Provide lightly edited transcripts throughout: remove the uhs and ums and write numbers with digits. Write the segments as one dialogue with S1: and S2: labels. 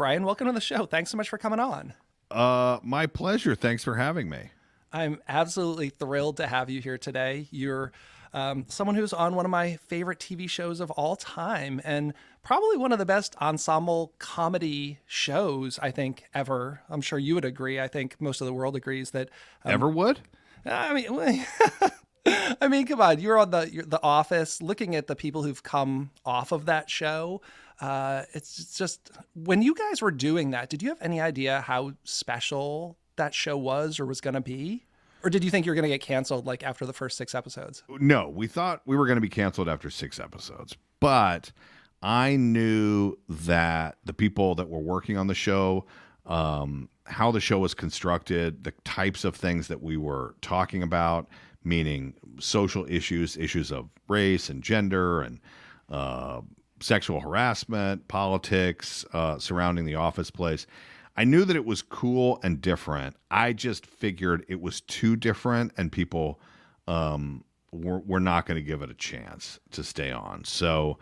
S1: Brian. Welcome to the show. Thanks so much for coming on.
S2: My pleasure. Thanks for having me.
S1: I'm absolutely thrilled to have you here today. You're someone who's on one of my favorite TV shows of all time and probably one of the best ensemble comedy shows, I think, ever. I'm sure you would agree. I think most of the world agrees that.
S2: Ever would?
S1: I mean, I mean, come on. You're on the Office, looking at the people who've come off of that show. It's just, when you guys were doing that, did you have any idea how special that show was or was going to be? Or did you think you were going to get canceled like after the first 6 episodes?
S2: No, we thought we were going to be canceled after 6 episodes. But I knew that the people that were working on the show, how the show was constructed, the types of things that we were talking about, meaning social issues, issues of race and gender and sexual harassment, politics surrounding the office place. I knew that it was cool and different. I just figured it was too different and people were not going to give it a chance to stay on. So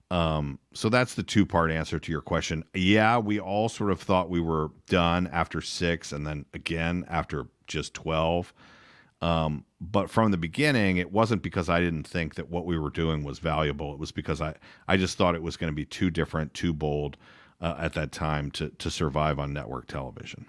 S2: that's the 2-part answer to your question. Yeah, we all sort of thought we were done after 6 and then again after just 12. But from the beginning, it wasn't because I didn't think that what we were doing was valuable. It was because I just thought it was going to be too different, too bold at that time to survive on network television.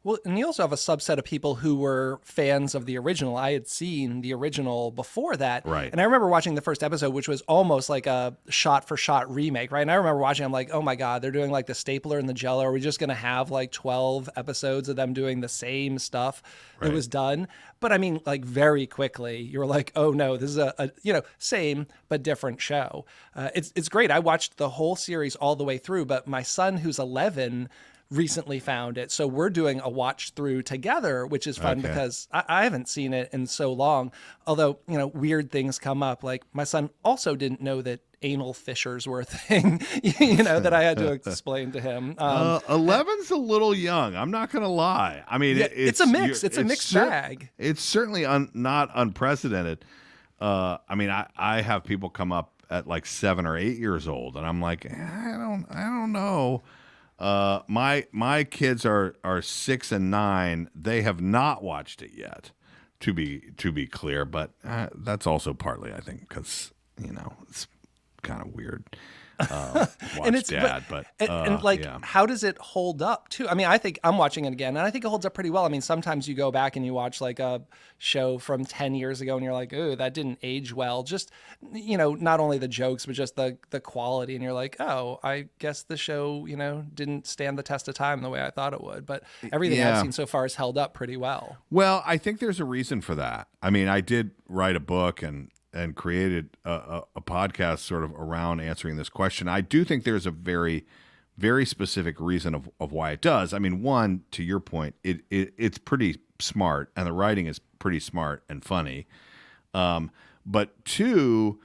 S1: Well, and you also have a subset of people who were fans of the original. I had seen the original before that.
S2: Right.
S1: And I remember watching the first episode, which was almost like a shot-for-shot remake, right? And I remember watching, I'm like, oh my God, they're doing like the stapler and the Jell-O. Are we just going to have like 12 episodes of them doing the same stuff that was done? But I mean, like very quickly, you were like, oh no, this is a same but different show. It's great. I watched the whole series all the way through, but my son, who's 11, recently found it. So we're doing a watch through together, which is fun because I haven't seen it in so long. Although, weird things come up. Like my son also didn't know that anal fissures were a thing, that I had to explain to him.
S2: 11's a little young. I'm not going to lie. I mean,
S1: it's a mix. It's a mixed bag.
S2: It's certainly not unprecedented. I mean, I have people come up at like 7 or 8 years old and I'm like, I don't know. My kids are 6 and 9. They have not watched it yet, to be clear. But that's also partly, I think, because it's kind of weird. Watch Dad,
S1: how does it hold up too? I mean, I think I'm watching it again, and I think it holds up pretty well. I mean, sometimes you go back and you watch like a show from 10 years ago, and you're like, "Oh, that didn't age well." Just not only the jokes, but just the quality, and you're like, "Oh, I guess the show, didn't stand the test of time the way I thought it would." But everything I've seen so far has held up pretty well.
S2: Well, I think there's a reason for that. I mean, I did write a book and created a podcast sort of around answering this question. I do think there's a very, very specific reason of why it does. I mean, one, to your point, it's pretty smart and the writing is pretty smart and funny. But two,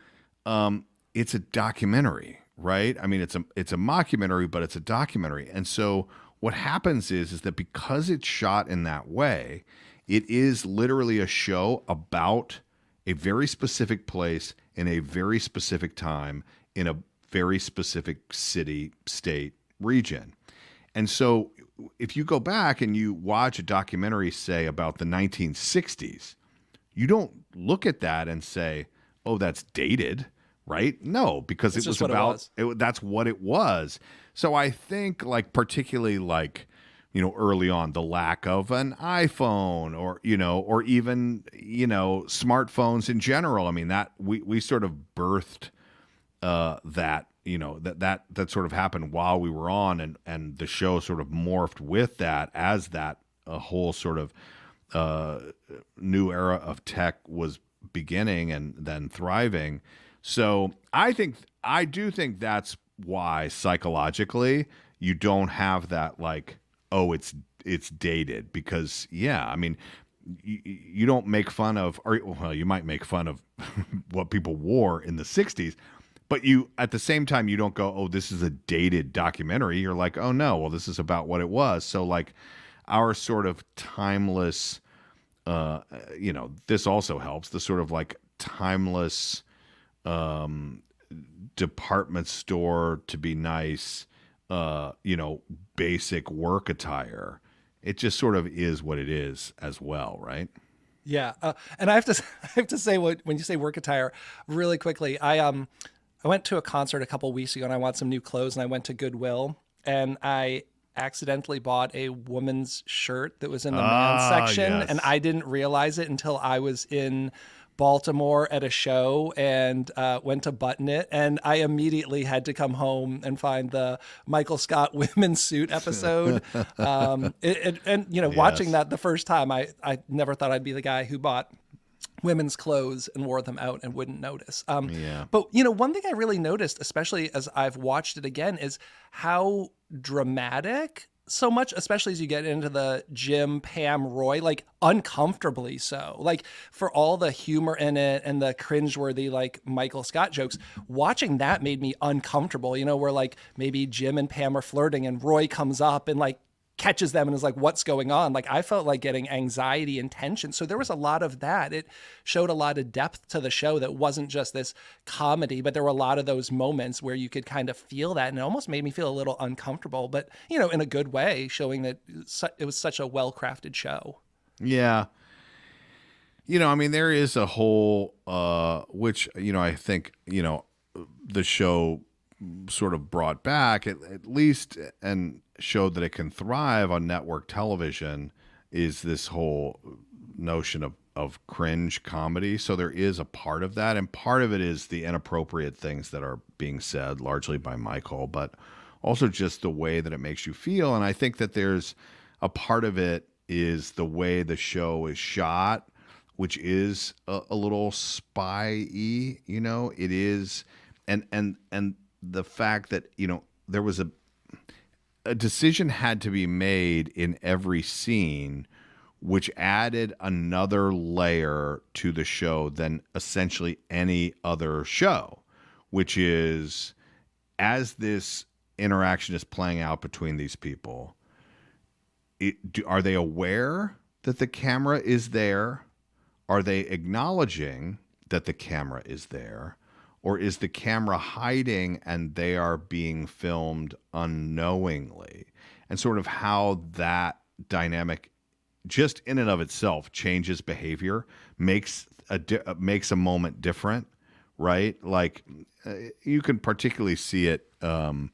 S2: it's a documentary, right? I mean, it's a mockumentary, but it's a documentary. And so what happens is that because it's shot in that way, it is literally a show about a very specific place in a very specific time in a very specific city, state, region. And so if you go back and you watch a documentary, say, about the 1960s, you don't look at that and say, oh, that's dated, right? No, because it was about, that's what it was. So I think particularly early on, the lack of an iPhone or even, smartphones in general. I mean, that we sort of birthed that sort of happened while we were on and the show sort of morphed with that as that a whole sort of new era of tech was beginning and then thriving. So I do think that's why psychologically you don't have that oh, it's dated because, I mean, you don't make fun of, you might make fun of what people wore in the 60s, but at the same time, you don't go, oh, this is a dated documentary. You're like, oh no, well, this is about what it was. So our sort of timeless, this also helps, the sort of timeless department store, to be nice, basic work attire. It just sort of is what it is as well, right?
S1: Yeah, and I have to I have to say, when you say work attire, really quickly, I went to a concert a couple weeks ago and I wanted some new clothes, and I went to Goodwill and I accidentally bought a woman's shirt that was in the men's
S2: Ah,
S1: section, and
S2: yes.
S1: I didn't realize it until I was in Baltimore at a show and went to button it, and I immediately had to come home and find the Michael Scott women's suit episode. And watching
S2: Yes.
S1: that the first time, I never thought I'd be the guy who bought women's clothes and wore them out and wouldn't notice.
S2: Yeah.
S1: But one thing I really noticed, especially as I've watched it again, is how dramatic so much, especially as you get into the Jim, Pam, Roy, like uncomfortably so. Like for all the humor in it and the cringeworthy like Michael Scott jokes, watching that made me uncomfortable. Where like maybe Jim and Pam are flirting and Roy comes up and like catches them and is like, what's going on? Like I felt like getting anxiety and tension. So there was a lot of that. It showed a lot of depth to the show that wasn't just this comedy, but there were a lot of those moments where you could kind of feel that, and it almost made me feel a little uncomfortable, but in a good way, showing that it was such a well-crafted show.
S2: Yeah. I mean, there is a whole, which, I think, the show sort of brought back at least and showed that it can thrive on network television, is this whole notion of cringe comedy. So there is a part of that. And part of it is the inappropriate things that are being said largely by Michael, but also just the way that it makes you feel. And I think that there's a part of it is the way the show is shot, which is a little spy-y, it is. And the fact that, there was a decision had to be made in every scene, which added another layer to the show than essentially any other show, which is, as this interaction is playing out between these people, are they aware that the camera is there? Are they acknowledging that the camera is there? Or is the camera hiding and they are being filmed unknowingly? And sort of how that dynamic, just in and of itself, changes behavior, makes a moment different, right? Like you can particularly see it, in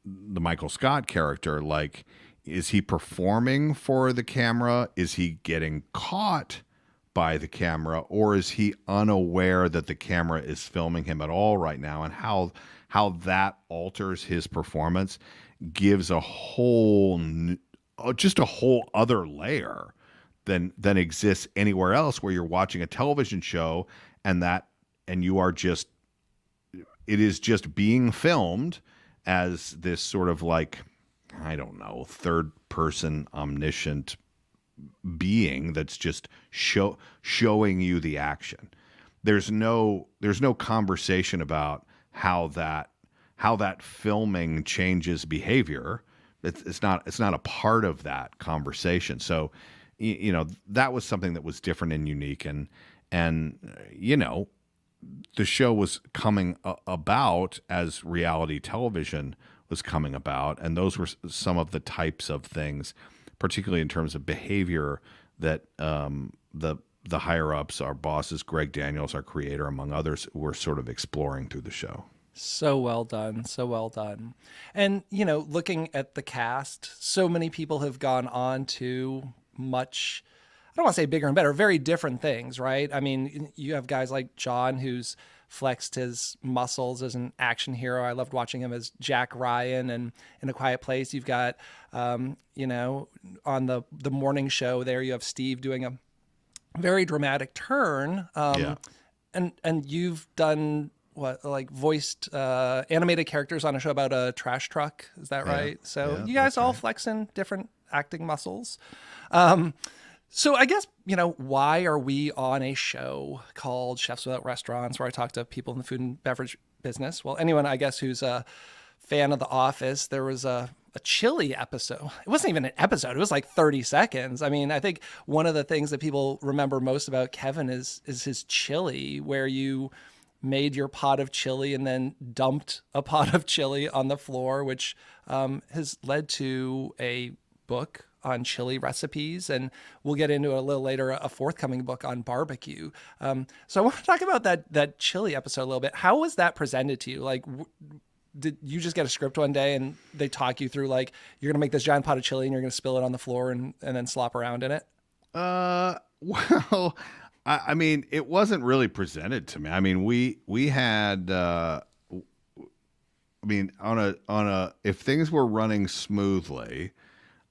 S2: the Michael Scott character. Like, is he performing for the camera? Is he getting caught by the camera, or is he unaware that the camera is filming him at all right now? And how that alters his performance gives just a whole other layer than exists anywhere else, where you're watching a television show and you are just, it is just being filmed as this sort of like, I don't know, third person omniscient being that's just showing you the action. There's no conversation about how that filming changes behavior. It's not a part of that conversation. So that was something that was different and unique, and the show was coming about as reality television was coming about, and those were some of the types of things, particularly in terms of behavior, that the higher ups, our bosses, Greg Daniels, our creator, among others, were sort of exploring through the show.
S1: So well done. So well done. And, looking at the cast, so many people have gone on to much, I don't want to say bigger and better, very different things, right? I mean, you have guys like John, who's flexed his muscles as an action hero. I loved watching him as Jack Ryan and in A Quiet Place. You've got, on the morning show there, you have Steve doing a very dramatic turn.
S2: Yeah.
S1: And you've done what, like voiced animated characters on a show about a trash truck. Is that right? So
S2: Yeah,
S1: you guys
S2: that's
S1: all
S2: right.
S1: flexing different acting muscles. So I guess, why are we on a show called Chefs Without Restaurants, where I talk to people in the food and beverage business? Well, anyone, I guess, who's a fan of The Office, there was a chili episode. It wasn't even an episode. It was like 30 seconds. I mean, I think one of the things that people remember most about Kevin is his chili, where you made your pot of chili and then dumped a pot of chili on the floor, which has led to a book on chili recipes. And we'll get into it a little later, a forthcoming book on barbecue. So I want to talk about that chili episode a little bit. How was that presented to you? Like, did you just get a script one day and they talk you through, like, you're going to make this giant pot of chili and you're going to spill it on the floor and then slop around in it?
S2: Well, I mean, it wasn't really presented to me. I mean, we had, I mean, if things were running smoothly,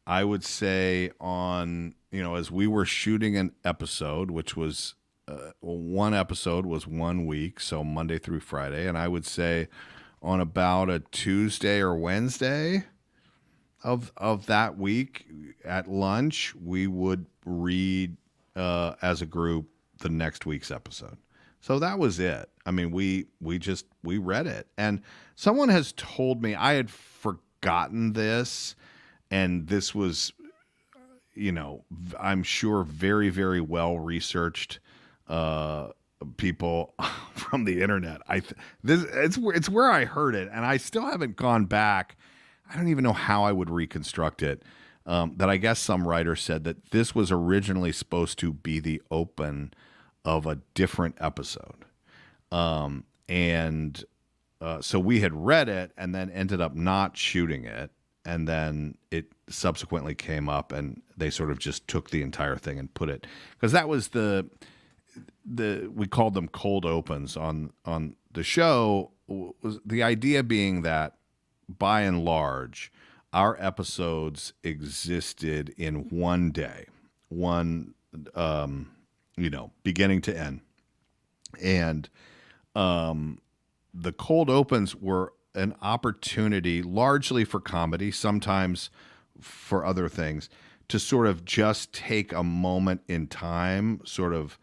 S2: I would say as we were shooting an episode, which was, one episode was 1 week, so Monday through Friday. And I would say on about a Tuesday or Wednesday of that week at lunch, we would read, as a group, the next week's episode. So that was it. I mean, we read it. And someone has told me, I had forgotten this, and this was, I'm sure very, very well researched people from the internet. It's where I heard it, and I still haven't gone back. I don't even know how I would reconstruct it. That I guess some writer said that this was originally supposed to be the open of a different episode. So we had read it and then ended up not shooting it. And then it subsequently came up and they sort of just took the entire thing and put it, because that was we called them cold opens on the show, was the idea being that by and large, our episodes existed in one day, beginning to end. And the cold opens were an opportunity, largely for comedy, sometimes for other things, to sort of just take a moment in time, sort of,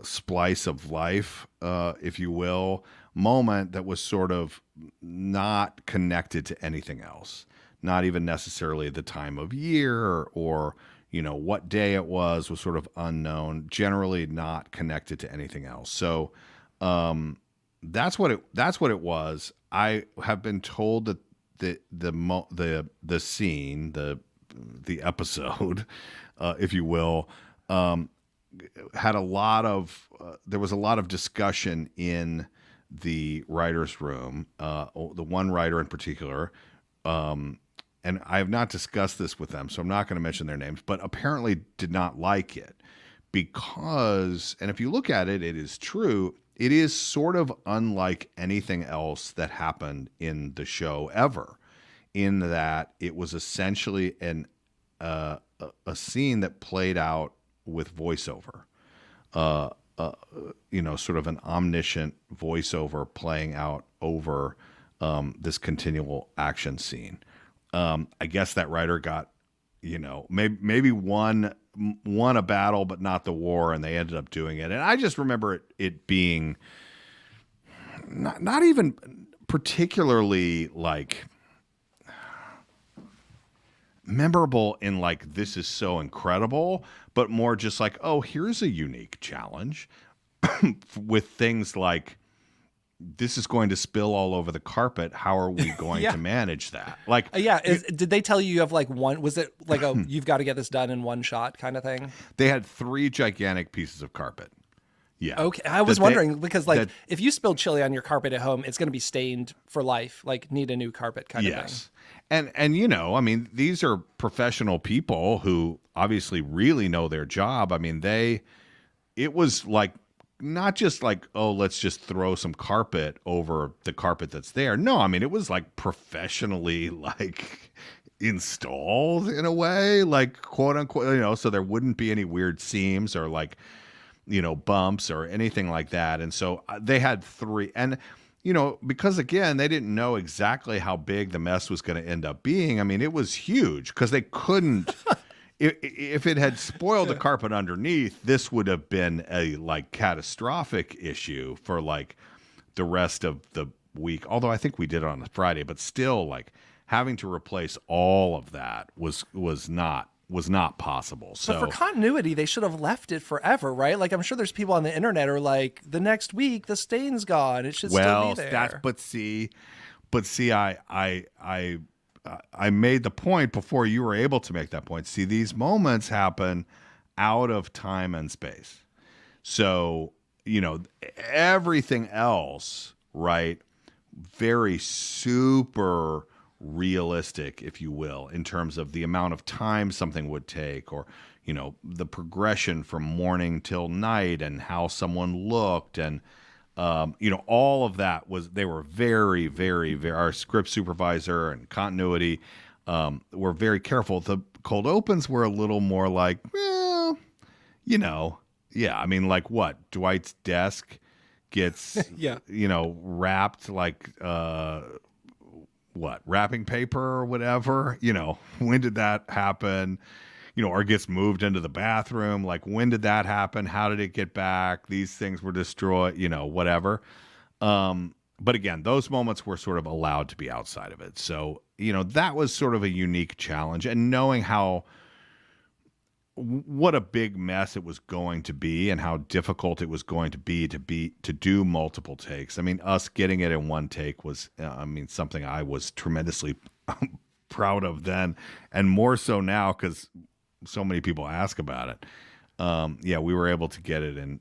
S2: splice of life, if you will, moment that was sort of not connected to anything else, not even necessarily the time of year or what day it was sort of unknown, generally not connected to anything else. So that's what it was. I have been told that the scene, the episode, if you will, had a lot of there was a lot of discussion in the writer's room, the one writer in particular, and I have not discussed this with them, so I'm not going to mention their names, but apparently did not like it because, and if you look at it, it is true, it is sort of unlike anything else that happened in the show ever, in that it was essentially a scene that played out with voiceover. Sort of an omniscient voiceover playing out over this continual action scene. I guess that writer got, maybe won a battle, but not the war, and they ended up doing it. And I just remember it being not even particularly like memorable in like, this is so incredible, but more just like, oh, here's a unique challenge with things like, this is going to spill all over the carpet. How are we going to manage that? Like,
S1: did they tell you have like one? Was it like you've got to get this done in one shot kind of thing?
S2: They had 3 gigantic pieces of carpet. Yeah.
S1: Okay. I was wondering because if you spilled chili on your carpet at home, it's going to be stained for life. Like, need a new carpet kind of thing.
S2: And I mean, these are professional people who obviously really know their job. I mean, it was like, not just like, oh, let's just throw some carpet over the carpet that's there. No, I mean, it was like professionally like installed in a way, like quote unquote, so there wouldn't be any weird seams or like, bumps or anything like that. And so they had 3, and because again, they didn't know exactly how big the mess was going to end up being. I mean, it was huge because they couldn't, if it had spoiled the carpet underneath, this would have been a like catastrophic issue for like the rest of the week. Although I think we did it on a Friday, but still like having to replace all of that was not was not possible. So
S1: But for continuity, they should have left it forever, right? Like, I'm sure there's people on the internet who are like, the next week, the stain's gone. It should still be there.
S2: But see, I made the point before you were able to make that point. See, these moments happen out of time and space. So, everything else, right? Very super realistic, if you will, in terms of the amount of time something would take, or, the progression from morning till night and how someone looked. And, all of that they were very, very, very, our script supervisor and continuity were very careful. The cold opens were a little more like, well, yeah. I mean, like what? Dwight's desk gets,
S1: Yeah.
S2: wrapped like, wrapping paper or whatever, when did that happen? Or gets moved into the bathroom. Like, when did that happen? How did it get back? These things were destroyed, whatever. But again, those moments were sort of allowed to be outside of it. So, that was sort of a unique challenge. And knowing what a big mess it was going to be and how difficult it was going to be to do multiple takes. I mean, us getting it in one take was, something I was tremendously proud of then, and more so now because so many people ask about it. Yeah, we were able to get it in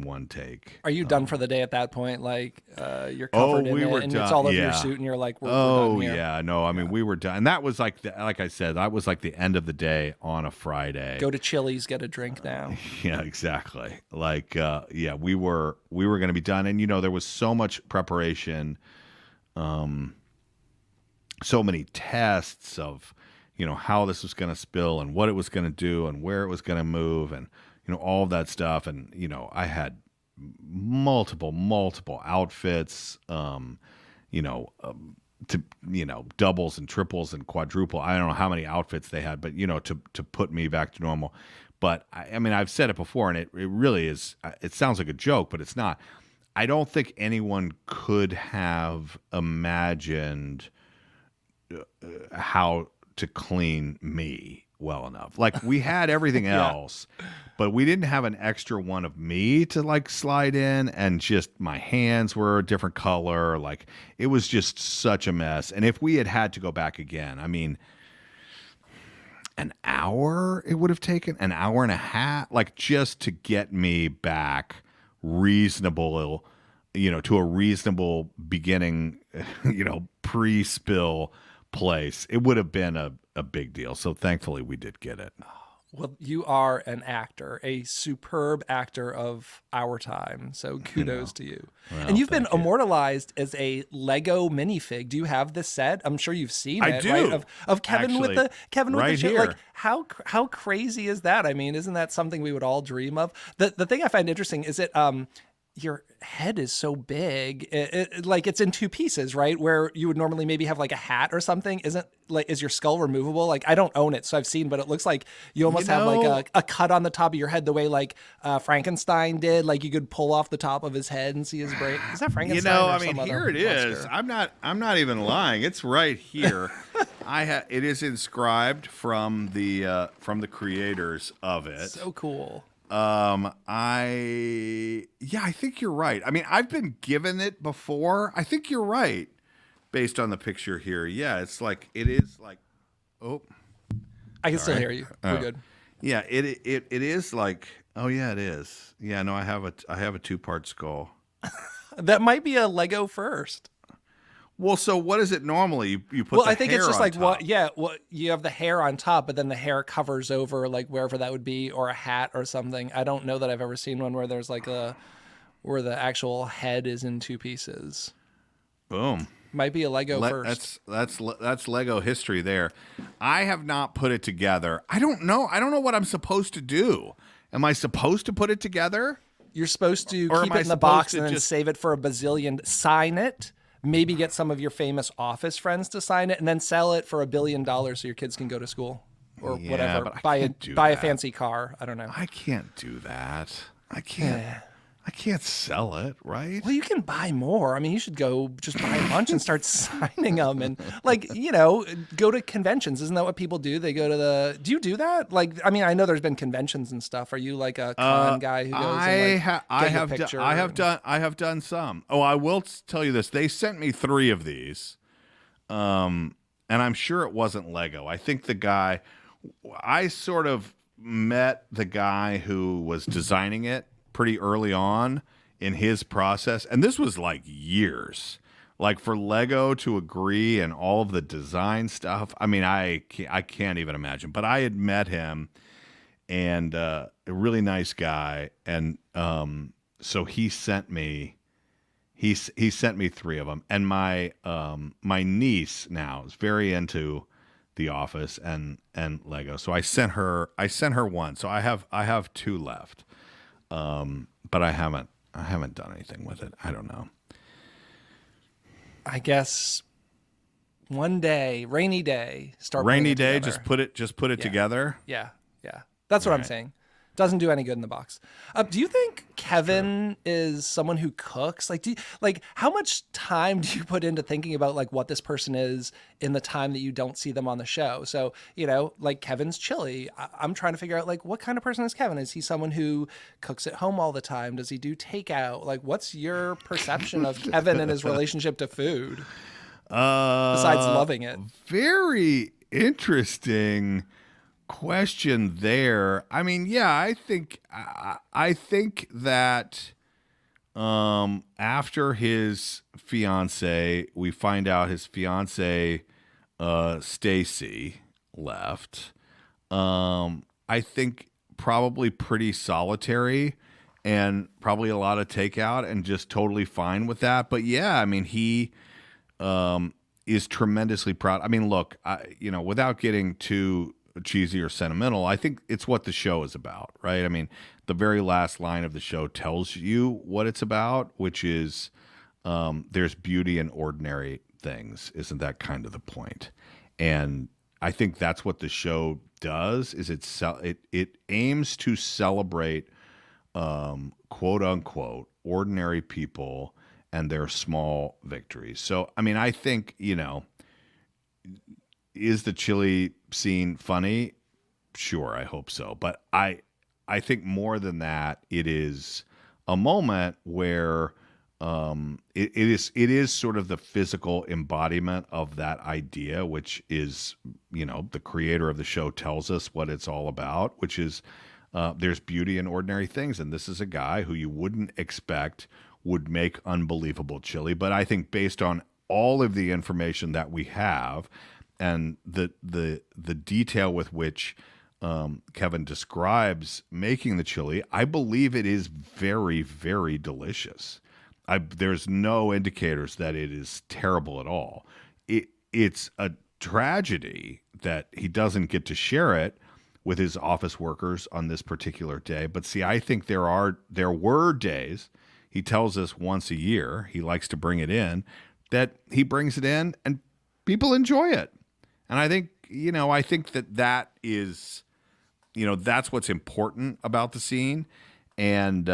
S2: one take.
S1: Are you done for the day at that point? Like, you're covered in it and it's all over your suit and you're like, we're done here.
S2: Yeah, no, I mean, we were done. And that was like I said, that was like the end of the day on a Friday.
S1: Go to Chili's, get a drink now.
S2: Yeah, exactly. Like, yeah, we were going to be done. And, there was so much preparation, so many tests of, how this was going to spill and what it was going to do and where it was going to move and, all of that stuff. And, I had multiple outfits, doubles and triples and quadruple. I don't know how many outfits they had, but, to put me back to normal. But I mean, I've said it before, and it really is, it sounds like a joke, but it's not. I don't think anyone could have imagined how to clean me well enough. Like, we had everything else, but we didn't have an extra one of me to like slide in, and just my hands were a different color. Like, it was just such a mess. And if we had to go back again, I mean, an hour, it would have taken an hour and a half, like, just to get me back reasonable, to a reasonable beginning, pre-spill place. It would have been a big deal. So thankfully we did get it.
S1: Well, you are an actor, a superb actor of our time. So kudos to you. Well, and you've been immortalized as a Lego minifig. Do you have this set? I'm sure you've seen it.
S2: I do.
S1: Right? Of Kevin
S2: Actually,
S1: with the
S2: here.
S1: Like, how crazy is that? I mean, isn't that something we would all dream of? The thing I find interesting is that your head is so big, like it's in two pieces, right? Where you would normally maybe have like a hat or something. Is your skull removable? Like, I don't own it, so I've seen, but it looks like you almost have like a cut on the top of your head, the way like Frankenstein did. Like, you could pull off the top of his head and see his brain. Is that Frankenstein?
S2: I mean, here it is. I'm not even lying. It's right here. It is inscribed from the creators of it.
S1: So cool.
S2: I think you're right. I mean, I've been given it before. I think you're right, based on the picture here. Yeah, it is like, oh,
S1: I can still hear you. We're good.
S2: Yeah, it is like, oh yeah, it is. Yeah, no, I have a 2-part skull.
S1: That might be a Lego first.
S2: Well, so what is it normally? You put
S1: I think it's just like
S2: top.
S1: you have the hair on top, but then the hair covers over like wherever that would be, or a hat or something. I don't know that I've ever seen one where there's like where the actual head is in two pieces.
S2: Boom.
S1: Might be a Lego first.
S2: That's Lego history there. I have not put it together. I don't know what I'm supposed to do. Am I supposed to put it together?
S1: You're supposed to keep it in the box and then save it for a bazillion. Sign it. Maybe get some of your famous office friends to sign it, and then sell it for $1 billion so your kids can go to school or whatever. Buy a fancy car. I don't know.
S2: I can't do that. I can't. I can't sell it, right?
S1: Well, you can buy more. I mean, you should go just buy a bunch and start signing them and go to conventions. Isn't that what people do? They go to do you do that? Like, I mean, I know there's been conventions and stuff. Are you like a con guy who goes and like get your picture?
S2: I have done some. Oh, I will tell you this. They sent me 3 of these. And I'm sure it wasn't Lego. I think I sort of met the guy who was designing it pretty early on in his process. And this was like years. Like for Lego to agree and all of the design stuff. I mean, I can't even imagine. But I had met him, and a really nice guy. And so he sent me. He sent me 3 of them, and my niece now is very into The Office and Lego. So I sent her 1. So I have 2 left, but I haven't done anything with it. I don't know.
S1: I guess one day, rainy day, start.
S2: Rainy
S1: day,
S2: just put it together.
S1: Yeah, that's what I'm saying. Doesn't do any good in the box. Do you think Kevin is someone who cooks? Like, how much time do you put into thinking about like what this person is in the time that you don't see them on the show? So, like Kevin's chili. I'm trying to figure out like what kind of person is Kevin? Is he someone who cooks at home all the time? Does he do takeout? Like, what's your perception of Kevin and his relationship to food? Besides loving it.
S2: Very interesting question there. I mean, yeah, I think that after his fiance, we find out his fiance Stacy left. I think probably pretty solitary and probably a lot of takeout and just totally fine with that. But yeah, I mean, he is tremendously proud. I mean, look, without getting too cheesy or sentimental, I think it's what the show is about, right? I mean, the very last line of the show tells you what it's about, which is there's beauty in ordinary things. Isn't that kind of the point? And I think that's what the show does. Is it aims to celebrate quote unquote ordinary people and their small victories. So I mean, I think is the chili scene funny? Sure, I hope so. But I think more than that, it is a moment where it is sort of the physical embodiment of that idea, which is, the creator of the show tells us what it's all about, which is there's beauty in ordinary things. And this is a guy who you wouldn't expect would make unbelievable chili. But I think based on all of the information that we have, and the detail with which Kevin describes making the chili, I believe it is very, very delicious. There's no indicators that it is terrible at all. It's a tragedy that he doesn't get to share it with his office workers on this particular day. But see, I think there were days, he tells us once a year, he likes to bring it in, that he brings it in and people enjoy it. And I think that is, that's what's important about the scene. And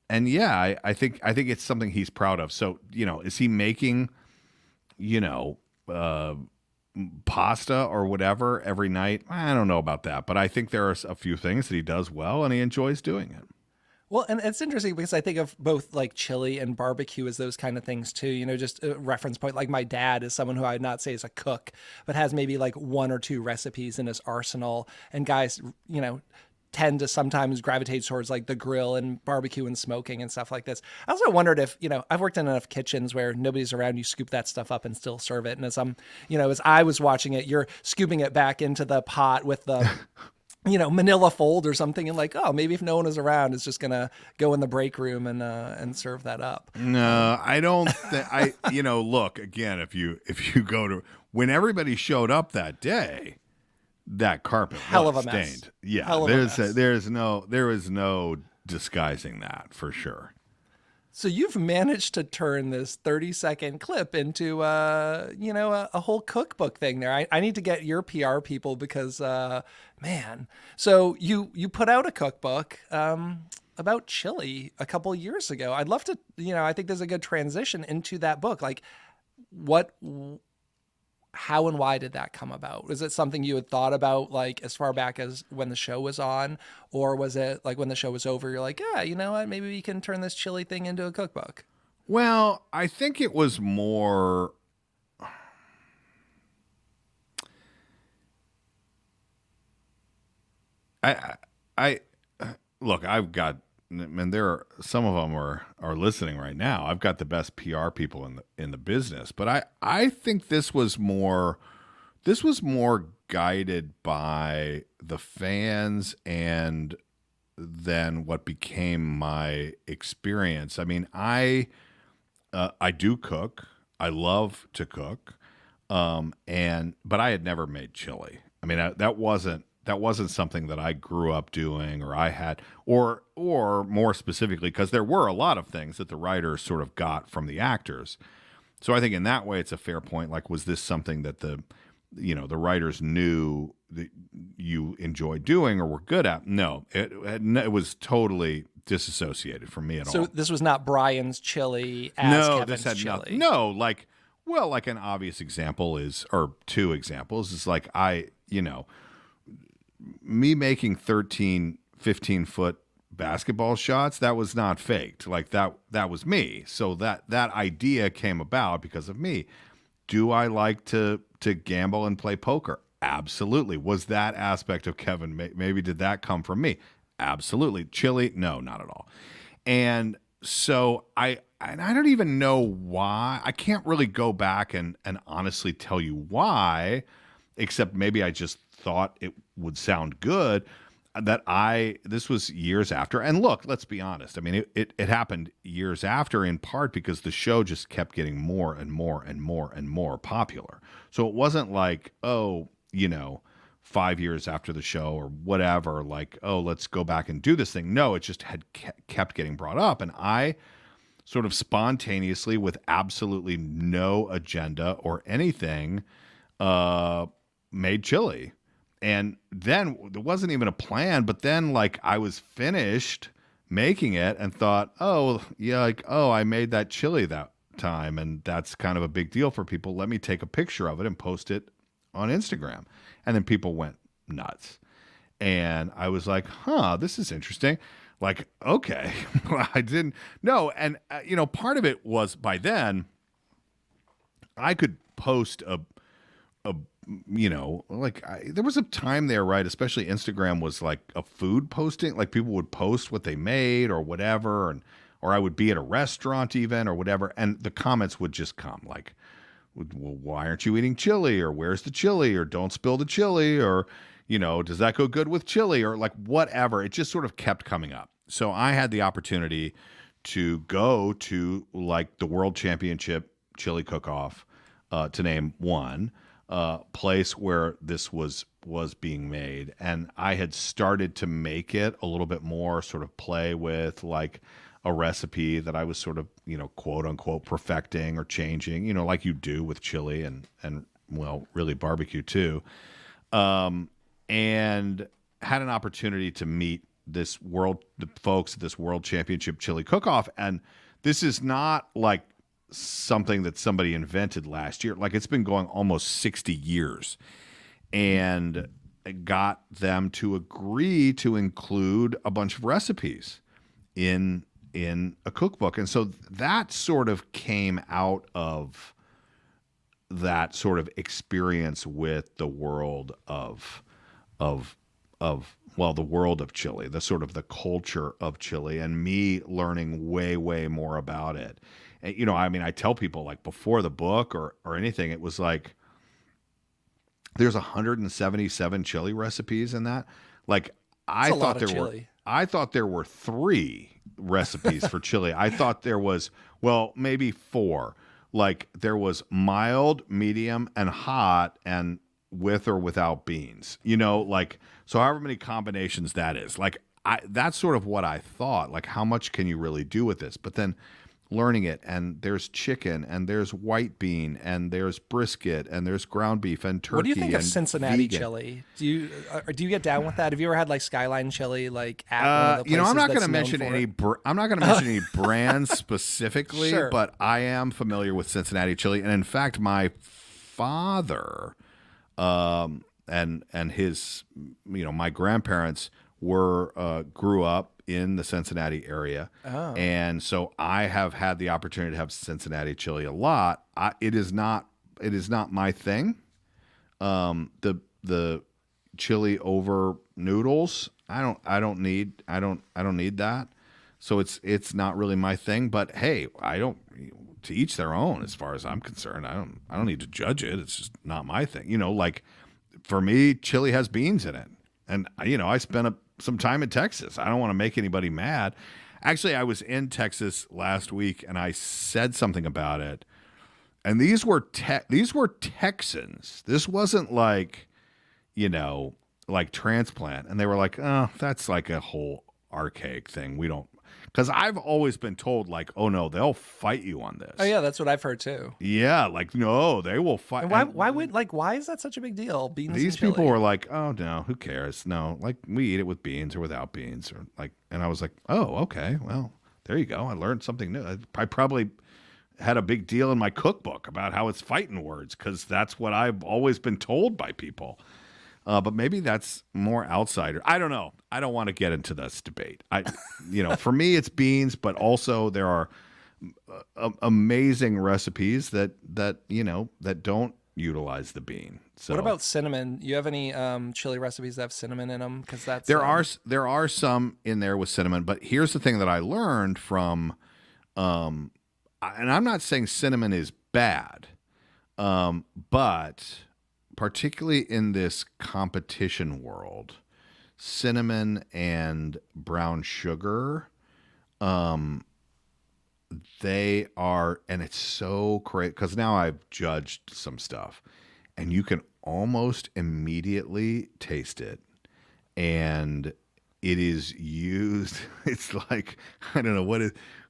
S2: yeah, I think it's something he's proud of. So, is he making, pasta or whatever every night? I don't know about that, but I think there are a few things that he does well and he enjoys doing it.
S1: Well, and it's interesting because I think of both like chili and barbecue as those kind of things too, just a reference point. Like my dad is someone who I would not say is a cook, but has maybe like 1 or 2 recipes in his arsenal. And guys, tend to sometimes gravitate towards like the grill and barbecue and smoking and stuff like this. I also wondered if, I've worked in enough kitchens where nobody's around, you scoop that stuff up and still serve it. And as as I was watching it, you're scooping it back into the pot with the manila fold or something, and like, oh, maybe if no one is around, it's just gonna go in the break room and serve that up.
S2: No, I don't. Look again. If you go to when everybody showed up that day, that carpet was stained.
S1: Mess.
S2: Yeah, there is no disguising that for sure.
S1: So you've managed to turn this 30-second clip into a whole cookbook thing there. I need to get your PR people because man. So you put out a cookbook. chili a couple years ago. I'd love to, I think there's a good transition into that book. Like, what, how and why did that come about? Was it something you had thought about like as far back as when the show was on, or was it like when the show was over, you're like, yeah, you know what, maybe we can turn this chili thing into a cookbook?
S2: Well, I think it was more. I look. I've got, and there are some of them are listening right now. I've got the best PR people in the business, but I think this was more guided by the fans and then what became my experience. I mean, I do cook. I love to cook. But I had never made chili. I mean, that wasn't something that I grew up doing, or I had, or more specifically, because there were a lot of things that the writers sort of got from the actors. So I think in that way, it's a fair point. Like, was this something that the writers knew that you enjoyed doing or were good at? No, it was totally disassociated from me at all.
S1: So this was not Brian's chili as
S2: No,
S1: Kevin's
S2: this had
S1: chili.
S2: nothing. No, like, well, like an obvious example is, or two examples is like me making 13, 15-foot basketball shots, that was not faked. Like that was me. So that idea came about because of me. Do I like to gamble and play poker? Absolutely. Was that aspect of Kevin, maybe did that come from me? Absolutely. Chili? No, not at all. And so I don't even know why. I can't really go back and honestly tell you why, except maybe I just thought it would sound good. This was years after. And look, let's be honest. I mean, it happened years after, in part because the show just kept getting more and more and more and more popular. So it wasn't like, 5 years after the show or whatever, like, oh, let's go back and do this thing. No, it just had kept getting brought up. And I sort of spontaneously, with absolutely no agenda or anything, made chili. And then there wasn't even a plan, but then like I was finished making it and thought, oh, yeah, like, oh, I made that chili that time. And that's kind of a big deal for people. Let me take a picture of it and post it on Instagram. And then people went nuts. And I was like, huh, this is interesting. Like, okay, I didn't know. And, part of it was by then I could post there was a time there, right? Especially Instagram was like a food posting, like people would post what they made or whatever. Or I would be at a restaurant even or whatever. And the comments would just come like, well, why aren't you eating chili? Or where's the chili? Or don't spill the chili? Or, does that go good with chili? Or like whatever. It just sort of kept coming up. So I had the opportunity to go to like the World Championship Chili Cook-Off, to name one, place where this was being made. And I had started to make it a little bit more, sort of play with like a recipe that I was sort of, quote unquote, perfecting or changing, like you do with chili and well, really barbecue too. And had an opportunity to meet the folks at this World Championship Chili Cook-Off. And this is not like something that somebody invented last year. Like it's been going almost 60 years, and got them to agree to include a bunch of recipes in a cookbook. And so that sort of came out of that sort of experience with the world of the world of chili, the sort of the culture of chili, and me learning way, way more about it. And, I mean, I tell people like before the book or anything, it was like, there's 177 chili recipes in that. Like I thought there were 3 recipes for chili. I thought there was, well, maybe 4. Like there was mild, medium, and hot, and with or without beans, like, so however many combinations that is, like that's sort of what I thought, like how much can you really do with this? But then learning it, and there's chicken, and there's white bean, and there's brisket, and there's ground beef and turkey.
S1: What do you think of
S2: and
S1: Cincinnati
S2: vegan.
S1: chili? Do you get down with that? Have you ever had like Skyline chili like at one of the places
S2: I'm not going
S1: that's
S2: to
S1: known
S2: mention
S1: for
S2: any.
S1: it?
S2: I'm not going to mention any brands specifically,
S1: Sure.
S2: but I am familiar with Cincinnati chili, and in fact, my father, and his, my grandparents grew up in the Cincinnati area, and so I have had the opportunity to have Cincinnati chili a lot. It is not my thing. The chili over noodles, I don't need that. So it's not really my thing. But hey, to each their own. As far as I'm concerned, I don't need to judge it. It's just not my thing. Like for me, chili has beans in it, and I spent some time in Texas. I don't want to make anybody mad. Actually, I was in Texas last week, and I said something about it. And these were Texans. This wasn't like, like transplant. And they were like, oh, that's like a whole archaic thing. We don't, because I've always been told like, oh no, they'll fight you on this.
S1: Oh yeah, that's what I've heard too.
S2: Yeah, like no, they will fight.
S1: And why is that such a big deal? Beans.
S2: These
S1: and chili?
S2: people were like, oh no, who cares? No, like we eat it with beans or without beans, or like. And I was like, oh, okay, well, there you go. I learned something new. I probably had a big deal in my cookbook about how it's fighting words, because that's what I've always been told by people. But maybe that's more outsider. I don't know. I don't want to get into this debate. For me, it's beans, but also there are amazing recipes that don't utilize the bean. So
S1: what about cinnamon? You have any chili recipes that have cinnamon in them? Because that's
S2: there are some in there with cinnamon. But here's the thing that I learned from, and I'm not saying cinnamon is bad, but particularly in this competition world, cinnamon and brown sugar, they are, and it's so crazy because now I've judged some stuff, and you can almost immediately taste it, and it is used. It's like, I don't know what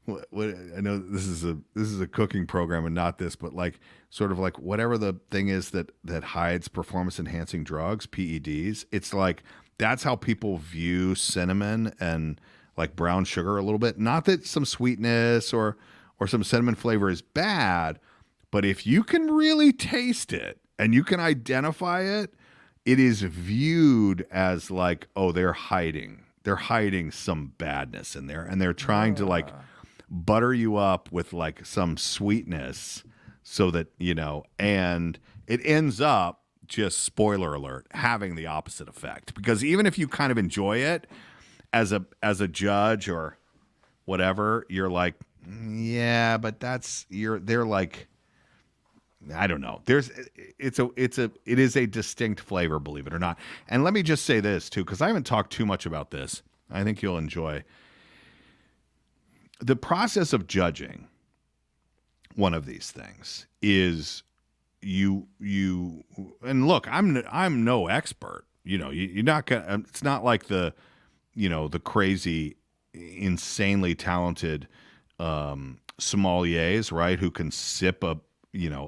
S2: I know this is a cooking program and not this, but like sort of like whatever the thing is that hides performance enhancing drugs, PEDs. It's like that's how people view cinnamon and like brown sugar a little bit. Not that some sweetness or some cinnamon flavor is bad, but if you can really taste it and you can identify it, it is viewed as like, oh, they're hiding some badness in there, and they're trying to like butter you up with like some sweetness so that, and it ends up, just spoiler alert, having the opposite effect. Because even if you kind of enjoy it as a judge or whatever, you're like, yeah, but they're like, I don't know. It is a distinct flavor, believe it or not. And let me just say this too, because I haven't talked too much about this. I think you'll enjoy the process of judging one of these things. Is you and look, I'm no expert. You're not gonna. It's not like the crazy, insanely talented sommeliers, right? Who can sip a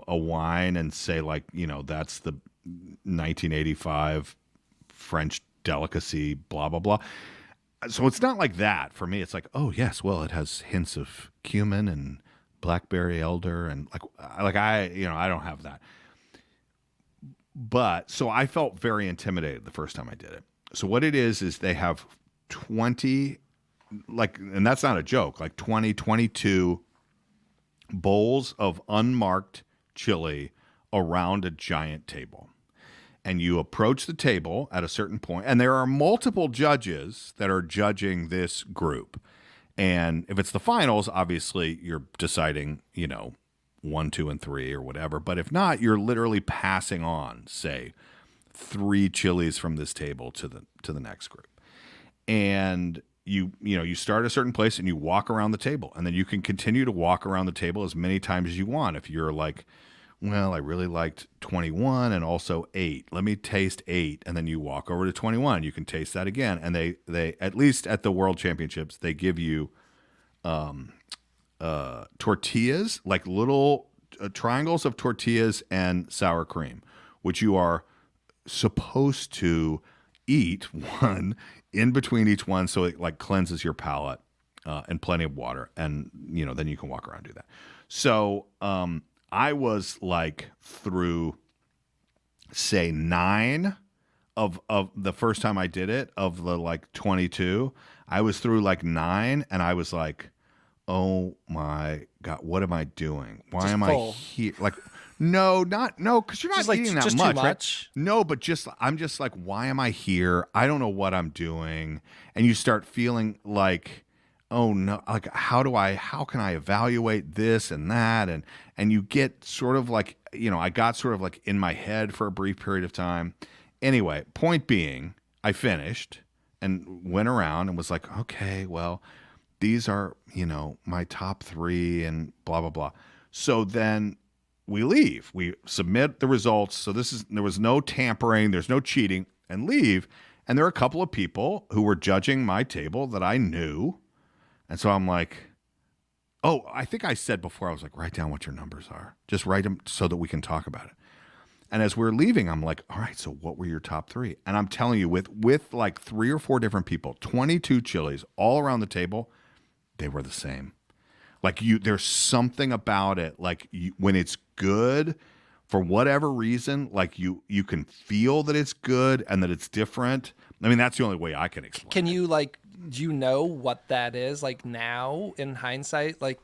S2: wine and say like, that's the 1985 French delicacy, blah, blah, blah. So it's not like that for me. It's like, oh yes, well, it has hints of cumin and blackberry elder and I don't have that. But so I felt very intimidated the first time I did it. So what it is they have 20, and that's not a joke, like 22 bowls of unmarked chili around a giant table. And you approach the table at a certain point, and there are multiple judges that are judging this group. And if it's the finals, obviously you're deciding, 1, 2, and 3 or whatever. But if not, you're literally passing on, say, 3 chilies from this table to the next group. And you start at a certain place and you walk around the table, and then you can continue to walk around the table as many times as you want. If you're like, well, I really liked 21 and also 8. Let me taste 8. And then you walk over to 21. You can taste that again. And they at least at the World Championships, they give you tortillas, like little triangles of tortillas and sour cream, which you are supposed to eat one in between each one, so it like cleanses your palate, and plenty of water, and then you can walk around and do that. So I was like through, say, 9 of the first time I did it, of the like 22, I was through like 9, and I was like, oh my God, what am I doing? Why
S1: Just
S2: am
S1: full.
S2: I here? Like, no, because you're not
S1: Just like
S2: eating that
S1: just
S2: much,
S1: too
S2: right?
S1: much.
S2: No, but I'm just like, why am I here? I don't know what I'm doing. And you start feeling like, oh no, like how can I evaluate this and that? And you get sort of like, I got sort of like in my head for a brief period of time. Anyway, point being, I finished and went around and was like, okay, well, these are, my top 3 and blah, blah, blah. So then we leave. We submit the results. So there was no tampering, there's no cheating, and leave. And there are a couple of people who were judging my table that I knew. And so I'm like, oh, I think I said before, I was like, write down what your numbers are. Just write them so that we can talk about it. And as we're leaving, I'm like, all right, so what were your top 3? And I'm telling you, with like 3 or 4 different people, 22 chilies all around the table, they were the same. Like there's something about it. Like when it's good, for whatever reason, like you can feel that it's good and that it's different. I mean, that's the only way I can explain
S1: Can
S2: it.
S1: you do you know what that is like now in hindsight? Like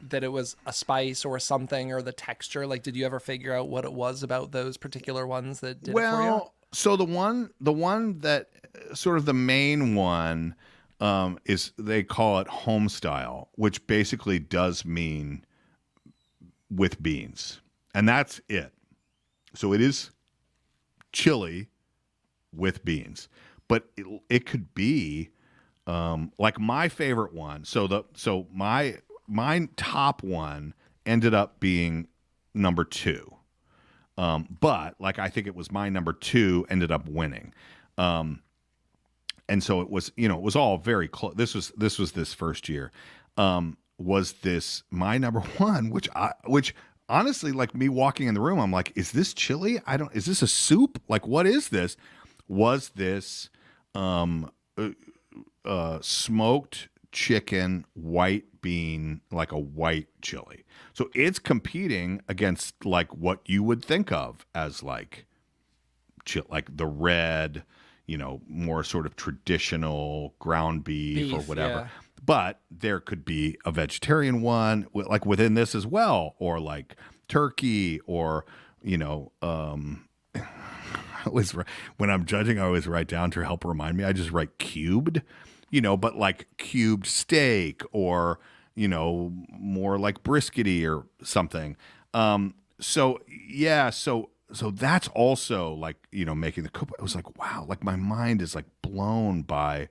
S1: that it was a spice or something, or the texture? Like, did you ever figure out what it was about those particular ones that did it for you?
S2: So the one that sort of the main one, is, they call it home style, which basically does mean with beans, and that's it. So it is chili with beans, but it could be like my favorite one. So my top one ended up being number 2. But like I think it was my number 2 ended up winning. And so it was, it was all very close. This was this first year. Was this my number 1, which honestly, like me walking in the room, I'm like, is this chili? Is this a soup? Like, what is this? Was this smoked chicken white bean, like a white chili? So it's competing against like what you would think of as like the red, more sort of traditional ground beef or whatever.
S1: Yeah.
S2: But there could be a vegetarian one like within this as well, or like turkey, or I always, when I'm judging, I always write down to help remind me. I just write cubed, but like cubed steak, or more like briskety or something. So yeah, so that's also like making the cookbook. It was like, wow, like my mind is like blown by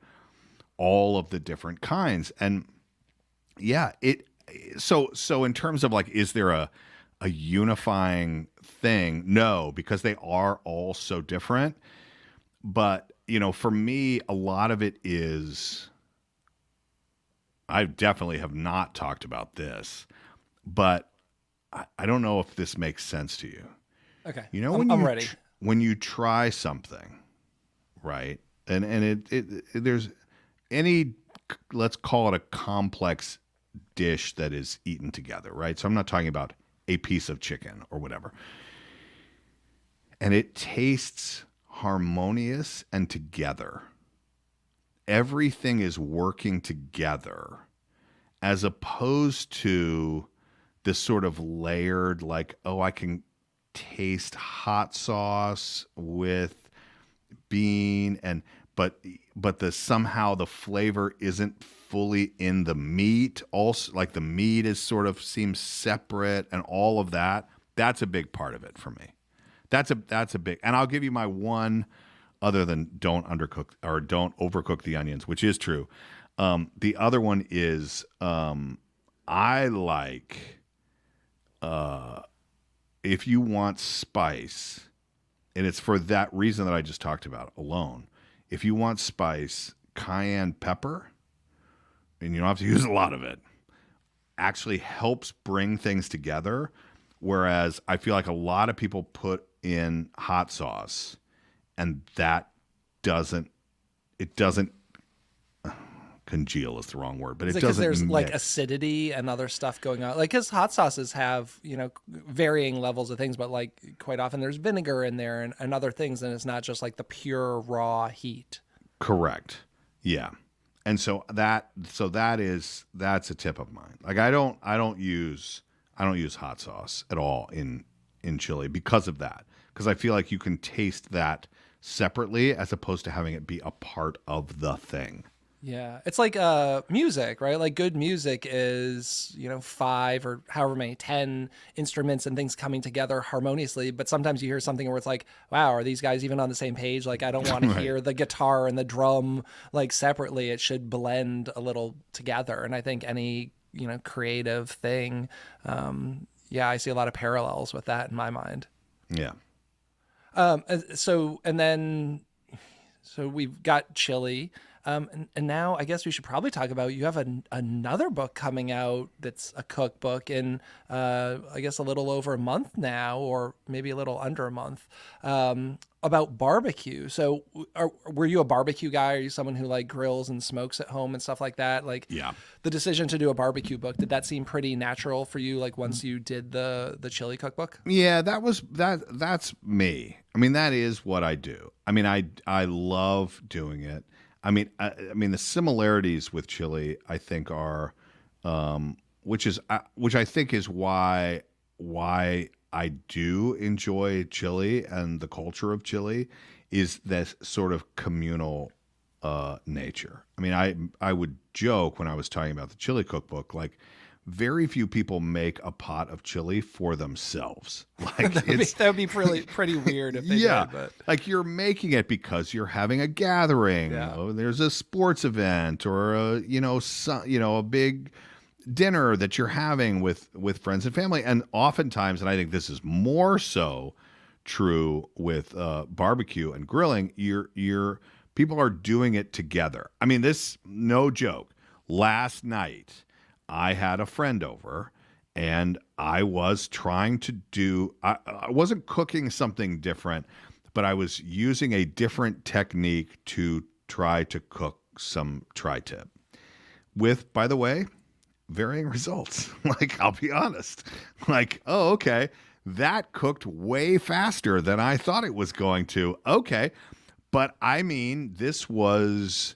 S2: all of the different kinds. And yeah, so in terms of like, is there a unifying thing? No, because they are all so different. But for me, a lot of it is, I definitely have not talked about this, but I don't know if this makes sense to you.
S1: Okay.
S2: When
S1: I'm ready.
S2: When you try something, right? And it there's any, let's call it a complex dish that is eaten together, right? So I'm not talking about a piece of chicken or whatever. And it tastes harmonious and together. Everything is working together, as opposed to this sort of layered, like, oh, I can taste hot sauce with bean, and but somehow the flavor isn't fully in the meat. Also, like the meat is sort of seems separate, and all of that. That's a big part of it for me. That's a big, and I'll give you my one, other than don't undercook or don't overcook the onions, which is true. The other one is I like, if you want spice, and it's for that reason that I just talked about alone. If you want spice, cayenne pepper, and you don't have to use a lot of it, actually helps bring things together. Whereas I feel like a lot of people put in hot sauce and that doesn't congeal is the wrong word, but
S1: Is
S2: it
S1: it because
S2: doesn't
S1: there's like
S2: mix.
S1: acidity and other stuff going on? Like, because hot sauces have, varying levels of things, but like quite often there's vinegar in there and other things, and it's not just like the pure raw heat.
S2: Correct. Yeah. And so that's a tip of mine. Like I don't use hot sauce at all in chili because of that. Because I feel like you can taste that separately as opposed to having it be a part of the thing.
S1: Yeah. It's like music, right? Like good music is, 5 or however many, 10 instruments and things coming together harmoniously. But sometimes you hear something where it's like, wow, are these guys even on the same page? Like, I don't want to
S2: Right.
S1: hear the guitar and the drum like separately. It should blend a little together. And I think any, creative thing, yeah, I see a lot of parallels with that in my mind.
S2: Yeah.
S1: So, and then, so we've got chili. And now I guess we should probably talk about, you have another book coming out that's a cookbook in, I guess a little over a month now, or maybe a little under a month, about barbecue. So were you a barbecue guy? Are you someone who like grills and smokes at home and stuff like that? Like
S2: Yeah.
S1: the decision to do a barbecue book, did that seem pretty natural for you? Like once you did the chili cookbook?
S2: Yeah, that's me. I mean, that is what I do. I mean, I love doing it. I mean, the similarities with chili, I think, are, which I think is why I do enjoy chili and the culture of chili, is this sort of communal nature. I mean, I would joke when I was talking about the chili cookbook, like very few people make a pot of chili for themselves. Like
S1: that would be pretty weird if they
S2: yeah,
S1: did, but
S2: like you're making it because you're having a gathering.
S1: Yeah.
S2: Or there's a sports event or a big dinner that you're having with friends and family. And oftentimes, and I think this is more so true with barbecue and grilling, you're people are doing it together. I mean, this no joke. Last night, I had a friend over and I was trying to do, I wasn't cooking something different, but I was using a different technique to try to cook some tri-tip with, by the way, varying results. Like, I'll be honest. Like, oh, okay, that cooked way faster than I thought it was going to. Okay. But I mean, this was,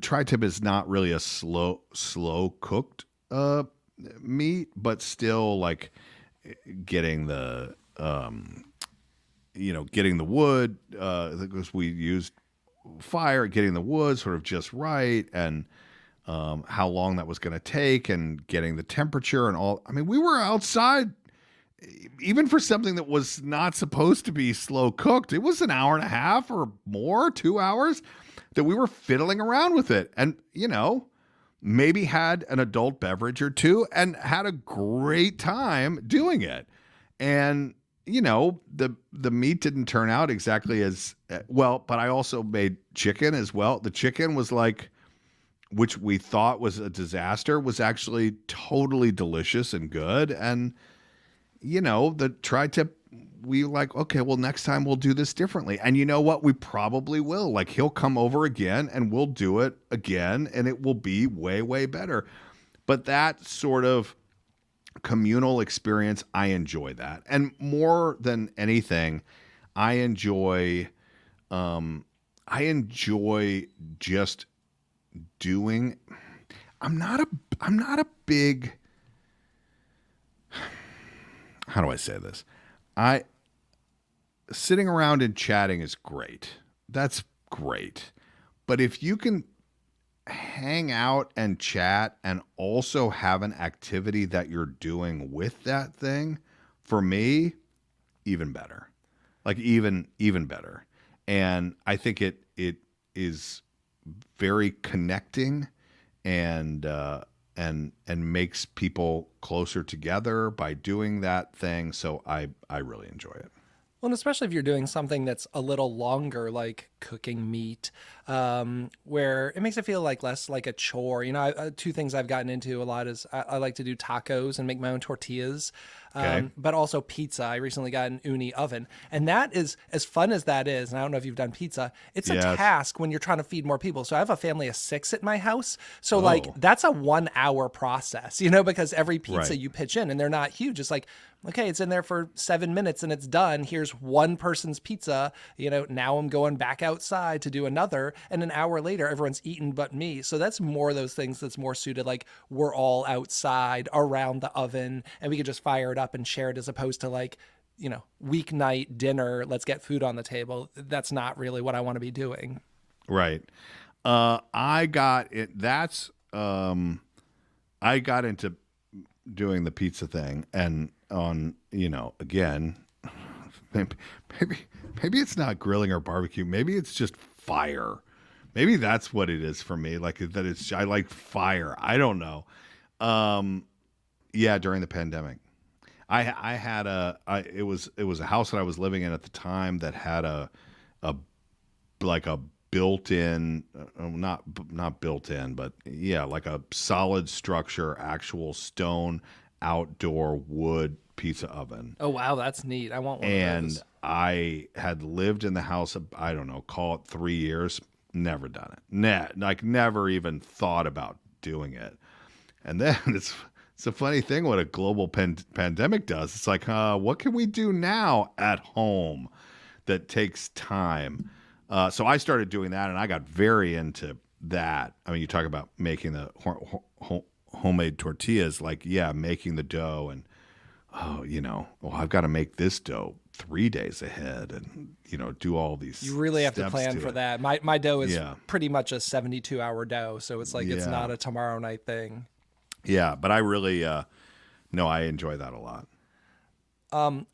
S2: tri-tip is not really a slow cooked meat, but still like getting the getting the wood, because we used fire, getting the wood sort of just right, and how long that was going to take, and getting the temperature and all. I mean, we were outside. Even for something that was not supposed to be slow cooked, it was an hour and a half or more, 2 hours that we were fiddling around with it. And, maybe had an adult beverage or two and had a great time doing it. And, the meat didn't turn out exactly as well, but I also made chicken as well. The chicken was like, which we thought was a disaster, was actually totally delicious and good. And, the tri-tip, we like, okay, well, next time we'll do this differently. And you know what? We probably will. Like, he'll come over again and we'll do it again and it will be way, way better. But that sort of communal experience, I enjoy that. And more than anything, I enjoy just doing, I'm not a big, how do I say this? Sitting around and chatting is great. That's great. But if you can hang out and chat and also have an activity that you're doing with that thing, for me, even better. Like even better. And I think it is very connecting and makes people closer together by doing that thing. So I really enjoy it.
S1: Well, and especially if you're doing something that's a little longer, like cooking meat, where it makes it feel like less like a chore. You know, two things I've gotten into a lot is I like to do tacos and make my own tortillas,
S2: Okay.
S1: but also pizza. I recently got an uni oven, and that is as fun as that is. And I don't know if you've done pizza. It's a
S2: Yes.
S1: task when you're trying to feed more people. So I have a family of 6 at my house. So like
S2: Oh,
S1: that's a 1 hour process, you know, because every pizza
S2: right.
S1: you pitch in and they're not huge. It's like, okay, it's in there for 7 minutes and it's done. Here's one person's pizza. You know, now I'm going back outside to do another. And an hour later, everyone's eaten but me. So that's more of those things that's more suited. Like we're all outside around the oven and we could just fire it up and share it, as opposed to like, you know, weeknight dinner, let's get food on the table. That's not really what I want to be doing.
S2: Right. I got it. I got into doing the pizza thing, and again, maybe, maybe, maybe it's not grilling or barbecue. Maybe it's just fire. Maybe that's what it is for me. Like that I like fire. I don't know. Yeah, during the pandemic, I had it was a house that I was living in at the time that had a like a built-in, not built-in, but yeah, like a solid structure, actual stone outdoor wood pizza oven.
S1: Oh, wow. That's neat. I want one of
S2: And
S1: those.
S2: I had lived in the house, I don't know, call it 3 years, never done it. Like never even thought about doing it. And then it's a funny thing what a global pandemic does. It's like, what can we do now at home that takes time? So I started doing that, and I got very into that. I mean, you talk about making the homemade tortillas, like, yeah, making the dough, and I've got to make this dough 3 days ahead, and do all these.
S1: You really have to
S2: steps
S1: plan
S2: to
S1: for
S2: it.
S1: that. My dough is
S2: Yeah.
S1: pretty much a 72-hour dough, so it's like it's
S2: Yeah.
S1: not a tomorrow night thing.
S2: Yeah, but I really, no, I enjoy that a lot.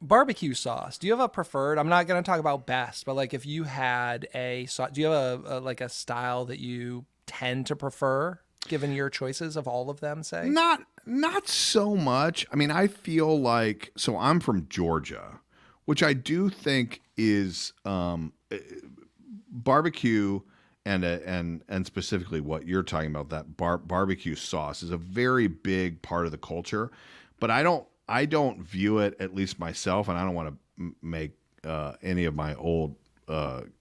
S1: Barbecue sauce. Do you have a preferred? I'm not going to talk about best, but like if you had a sauce, do you have like a style that you tend to prefer, given your choices of all of them? Say.
S2: Not so much. I mean, I feel like, so I'm from Georgia, which I do think is barbecue and specifically what you're talking about, that barbecue sauce is a very big part of the culture, but I don't view it, at least myself, and I don't want to make any of my old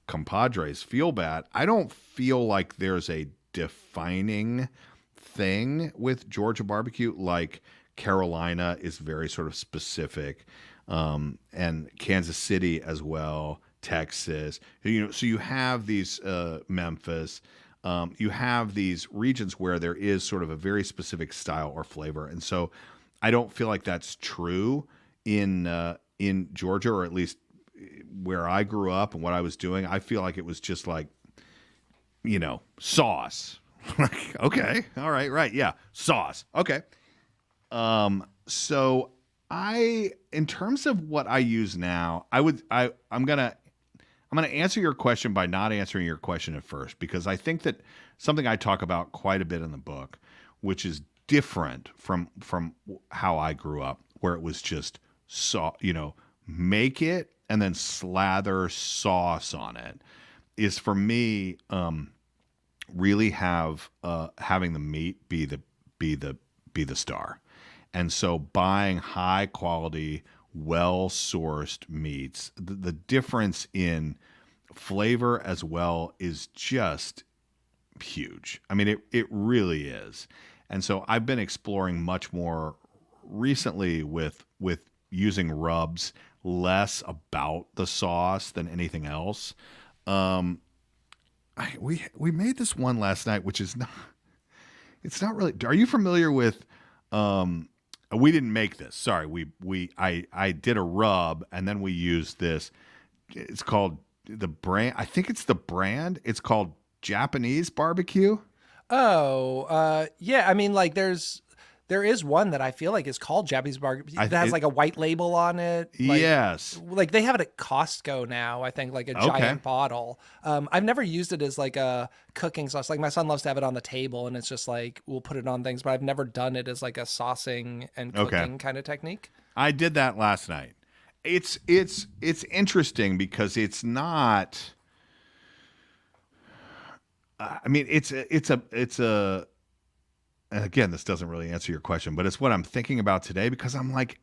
S2: compadres feel bad. I don't feel like there's a defining thing with Georgia barbecue. Like Carolina is very sort of specific, and Kansas City as well, Texas. So you have these Memphis. You have these regions where there is sort of a very specific style or flavor, and so I don't feel like that's true in Georgia, or at least where I grew up and what I was doing. I feel like it was just like, sauce. Like, okay, all right, right, yeah, sauce. Okay. So in terms of what I use now, I'm gonna answer your question by not answering your question at first, because I think that something I talk about quite a bit in the book, which is different from how I grew up, where it was just make it and then slather sauce on it, is for me really having the meat be the star. And so buying high quality, well sourced meats, the difference in flavor as well is just huge. I mean, it really is. And so I've been exploring much more recently with using rubs, less about the sauce than anything else. We made this one last night, which is not. It's not really. Are you familiar with? We didn't make this. Sorry, I did a rub, and then we used this. It's called the brand. I think it's the brand. It's called Japanese barbecue.
S1: Oh, yeah. I mean, like there is one that I feel like is called Japanese barbecue that has like a white label on it. Like,
S2: Yes.
S1: Like they have it at Costco now, I think, like a giant bottle. I've never used it as like a cooking sauce. Like my son loves to have it on the table and it's just like, we'll put it on things, but I've never done it as like a saucing and cooking kind of technique.
S2: I did that last night. It's interesting because it's not. I mean, it's a. And again, this doesn't really answer your question, but it's what I'm thinking about today because I'm like,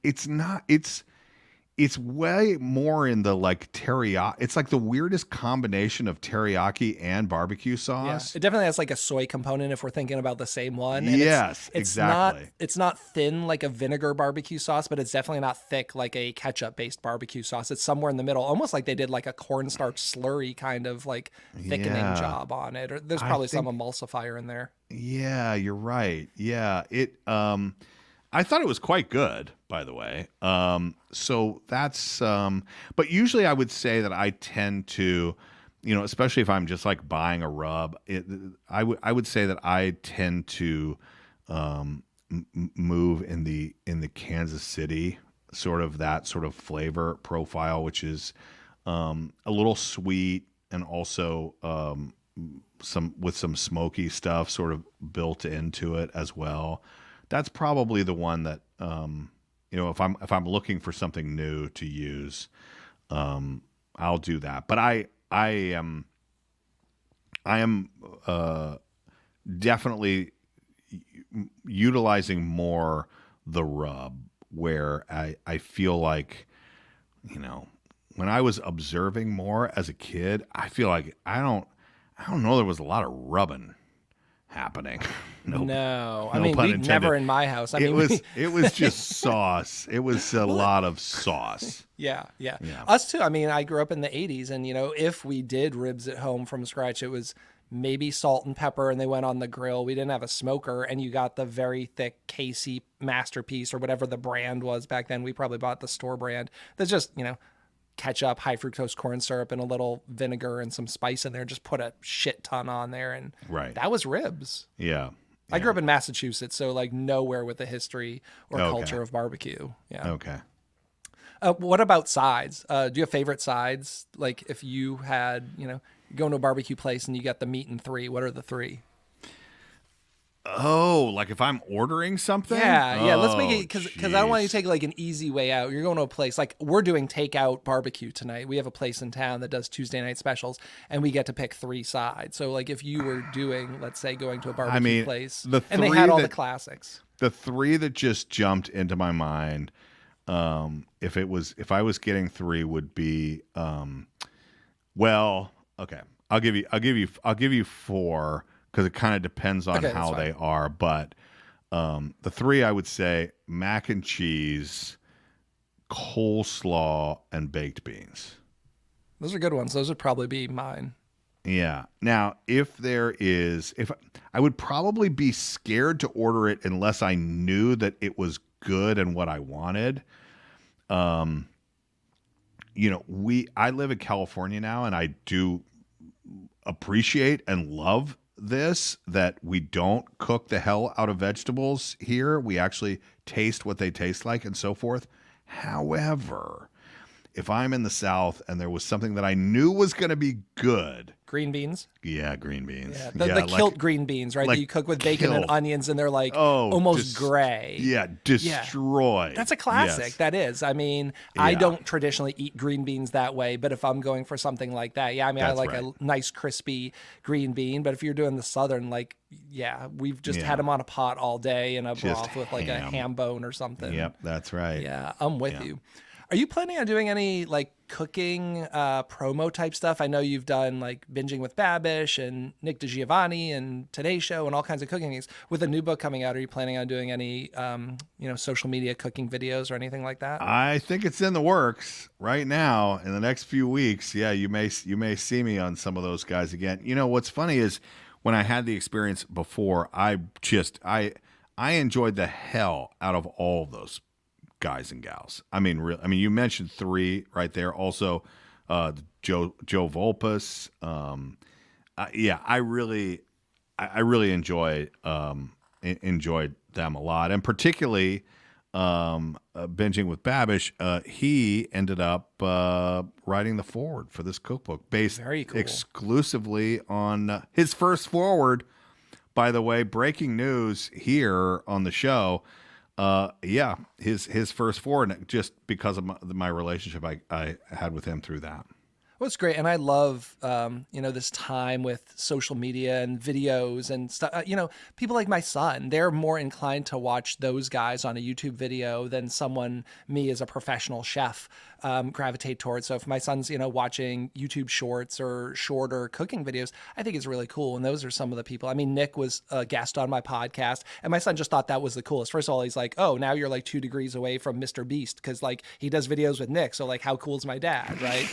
S2: it's way more in the like teriyaki. It's like the weirdest combination of teriyaki and barbecue
S1: Yeah,
S2: sauce.
S1: it definitely has like a soy component if we're thinking about the same one. And
S2: Yes,
S1: it's
S2: exactly.
S1: it's not thin like a vinegar barbecue sauce, but it's definitely not thick like a ketchup based barbecue sauce. It's somewhere in the middle, almost like they did like a cornstarch slurry kind of like thickening
S2: Yeah.
S1: job on it. Or there's
S2: I
S1: probably some
S2: think
S1: emulsifier in there.
S2: yeah, you're right. Yeah, I thought it was quite good, by the way. So that's but usually I would say that I tend to, especially if I'm just like buying a rub, I would say that I tend to move in the Kansas City sort of that sort of flavor profile, which is a little sweet and also some smoky stuff sort of built into it as well. That's probably the one that if I'm looking for something new to use, I'll do that. But I am definitely utilizing more the rub where I feel like when I was observing more as a kid, I feel like I don't know there was a lot of rubbing happening. No,
S1: No, I
S2: no
S1: mean
S2: pun
S1: we
S2: intended.
S1: never in my house. I
S2: It
S1: mean,
S2: was it was just sauce. It was a lot of sauce.
S1: yeah, yeah,
S2: Yeah.
S1: us too. I mean, I grew up in the '80s, and if we did ribs at home from scratch, it was maybe salt and pepper, and they went on the grill. We didn't have a smoker, and you got the very thick Casey Masterpiece or whatever the brand was back then. We probably bought the store brand. That's just ketchup, high fructose corn syrup, and a little vinegar and some spice in there. Just put a shit ton on there, and
S2: Right.
S1: that was ribs.
S2: Yeah.
S1: I grew up in Massachusetts, so like nowhere with a history or
S2: Okay.
S1: culture of barbecue. Yeah.
S2: Okay.
S1: What about sides? Do you have favorite sides? Like if you had, going to a barbecue place and you got the meat and three, what are the three?
S2: Oh, like if I'm ordering something?
S1: Yeah, yeah. Let's make
S2: Oh,
S1: it because I don't want you to
S2: jeez.
S1: take like an easy way out. You're going to a place like we're doing takeout barbecue tonight. We have a place in town that does Tuesday night specials, and we get to pick three sides. So like if you were doing, let's say, going to a barbecue
S2: mean,
S1: place,
S2: the
S1: and they
S2: three
S1: had all the
S2: that-
S1: classics.
S2: The three that just jumped into my mind, if I was getting three, would be well, okay. I'll give you four because it kind of depends on
S1: Okay, that's
S2: how
S1: fine.
S2: they are. But the three I would say mac and cheese, coleslaw, and baked beans.
S1: Those are good ones. Those would probably be mine.
S2: Yeah. Now, if I would probably be scared to order it unless I knew that it was good and what I wanted. I live in California now, and I do appreciate and love this that we don't cook the hell out of vegetables here. We actually taste what they taste like and so forth. However, if I'm in the South and there was something that I knew was going to be good,
S1: Green beans.
S2: yeah, green beans.
S1: Yeah, the kilt green beans, right?
S2: like
S1: That you cook with bacon and
S2: kilt.
S1: onions, and they're like
S2: Oh,
S1: almost gray.
S2: Yeah, destroy.
S1: That's a classic.
S2: Yes.
S1: That is. I mean, I
S2: Yeah.
S1: don't traditionally eat green beans that way, but if I'm going for something like that, yeah, I mean, I
S2: That's
S1: like
S2: right.
S1: a nice crispy green bean. But if you're doing the southern, like, yeah, we've just had them on a pot all day in a broth with like a
S2: ham.
S1: ham bone or something.
S2: Yep, that's right.
S1: Yeah, I'm with you. Are you planning on doing any like cooking promo type stuff? I know you've done like Binging with Babish and Nick DiGiovanni and Today Show and all kinds of cooking things. With a new book coming out, are you planning on doing any social media cooking videos or anything like that?
S2: I think it's in the works right now. In the next few weeks, yeah, you may see me on some of those guys again. What's funny is when I had the experience before, I enjoyed the hell out of all of those guys and gals. I mean, you mentioned three right there. Also, Joe Volpus. I really enjoyed them a lot, and particularly Binging with Babish. He ended up writing the foreword for this cookbook based
S1: Very cool.
S2: exclusively on his first foreword. By the way, breaking news here on the show. His first forward, just because of my relationship I had with him through that.
S1: Well, it's great. And I love, this time with social media and videos and stuff. People like my son, they're more inclined to watch those guys on a YouTube video than me as a professional chef, gravitate towards. So if my son's, watching YouTube shorts or shorter cooking videos, I think it's really cool. And those are some of the people. I mean, Nick was a guest on my podcast, and my son just thought that was the coolest. First of all, he's like, oh, now you're like 2 degrees away from Mr. Beast, because like he does videos with Nick. So like, how cool is my dad, right?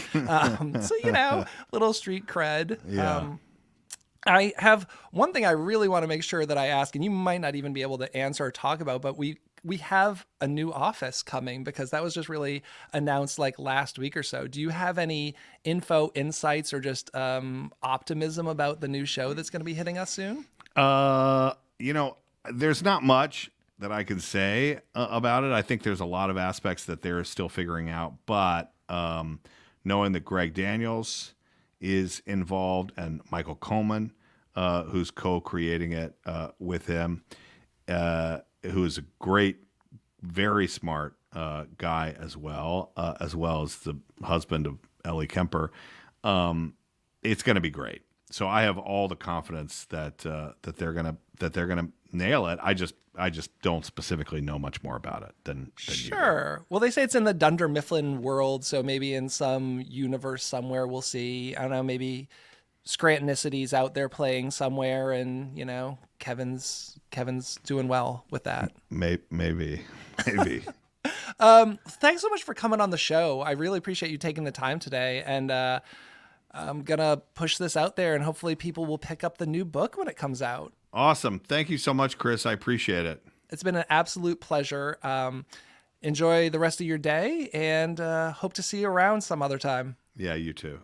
S1: So, little street cred.
S2: Yeah.
S1: I have one thing I really want to make sure that I ask, and you might not even be able to answer or talk about, but we have a new office coming, because that was just really announced like last week or so. Do you have any info, insights, or just optimism about the new show that's going to be hitting us soon?
S2: There's not much that I can say about it. I think there's a lot of aspects that they're still figuring out, but knowing that Greg Daniels is involved and Michael Coleman, who's co-creating it with him, who is a great, very smart guy as well as the husband of Ellie Kemper. It's going to be great. So I have all the confidence that they're gonna nail it. I just don't specifically know much more about it than
S1: Sure. Well, they say it's in the Dunder Mifflin world, so maybe in some universe somewhere we'll see. I don't know, maybe Scrantonicity's out there playing somewhere, and Kevin's doing well with that.
S2: Maybe.
S1: Thanks so much for coming on the show. I really appreciate you taking the time today, and I'm gonna push this out there, and hopefully people will pick up the new book when it comes out.
S2: Awesome. Thank you so much, Chris. I appreciate it.
S1: It's been an absolute pleasure. Enjoy the rest of your day, and hope to see you around some other time.
S2: Yeah, you too.